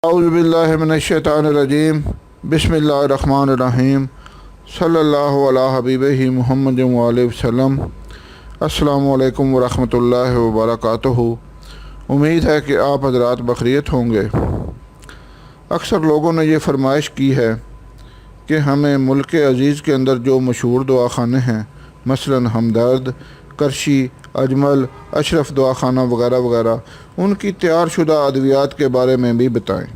اعوذ باللہ من الشیطان الرجیم بسم اللہ الرحمن الرحیم صلی اللہ علی حبیبہ محمد وآلہ وسلم۔ السلام علیکم ورحمۃ اللہ وبرکاتہ۔ امید ہے کہ آپ حضرات بخیریت ہوں گے۔ اکثر لوگوں نے یہ فرمائش کی ہے کہ ہمیں ملک عزیز کے اندر جو مشہور دواخانے ہیں، مثلاً ہمدرد، کرشی، اجمل، اشرف دواخانہ وغیرہ وغیرہ، ان کی تیار شدہ ادویات کے بارے میں بھی بتائیں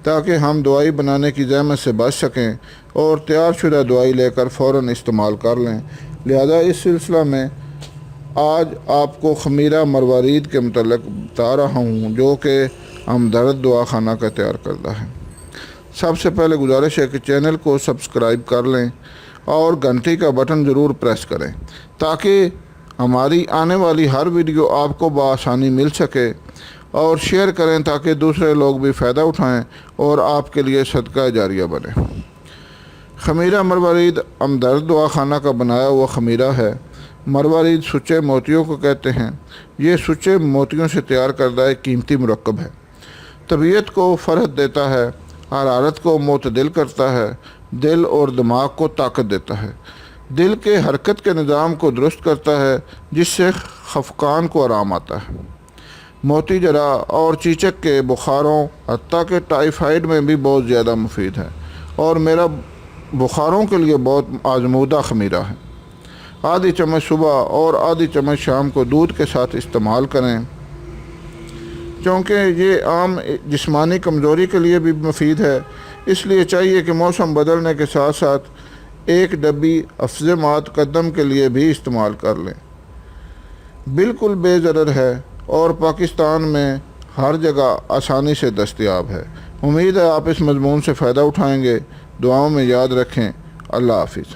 تاکہ ہم دوائی بنانے کی زحمت سے بچ سکیں اور تیار شدہ دوائی لے کر فوراً استعمال کر لیں۔ لہذا اس سلسلہ میں آج آپ کو خمیرہ مروارید کے متعلق بتا رہا ہوں، جو کہ ہمدرد دواخانہ کا تیار کردہ ہے۔ سب سے پہلے گزارش ہے کہ چینل کو سبسکرائب کر لیں اور گھنٹی کا بٹن ضرور پریس کریں تاکہ ہماری آنے والی ہر ویڈیو آپ کو بآسانی مل سکے، اور شیئر کریں تاکہ دوسرے لوگ بھی فائدہ اٹھائیں اور آپ کے لیے صدقہ جاریہ بنے۔ خمیرہ مروارید ہمدرد دواخانہ کا بنایا ہوا خمیرہ ہے۔ مروارید سچے موتیوں کو کہتے ہیں۔ یہ سچے موتیوں سے تیار کردہ ایک قیمتی مرکب ہے۔ طبیعت کو فرحت دیتا ہے، حرارت کو معتدل کرتا ہے، دل اور دماغ کو طاقت دیتا ہے، دل کے حرکت کے نظام کو درست کرتا ہے، جس سے خفقان کو آرام آتا ہے۔ موتی جرا اور چیچک کے بخاروں حتیٰ کہ ٹائیفائڈ میں بھی بہت زیادہ مفید ہے، اور میرا بخاروں کے لیے بہت آزمودہ خمیرہ ہے۔ آدھی چمچ صبح اور آدھی چمچ شام کو دودھ کے ساتھ استعمال کریں، چونکہ یہ عام جسمانی کمزوری کے لیے بھی مفید ہے۔ اس لیے چاہیے کہ موسم بدلنے کے ساتھ ساتھ ایک ڈبی افزے مات قدم کے لیے بھی استعمال کر لیں۔ بالکل بے ضرر ہے اور پاکستان میں ہر جگہ آسانی سے دستیاب ہے۔ امید ہے آپ اس مضمون سے فائدہ اٹھائیں گے۔ دعاؤں میں یاد رکھیں۔ اللہ حافظ۔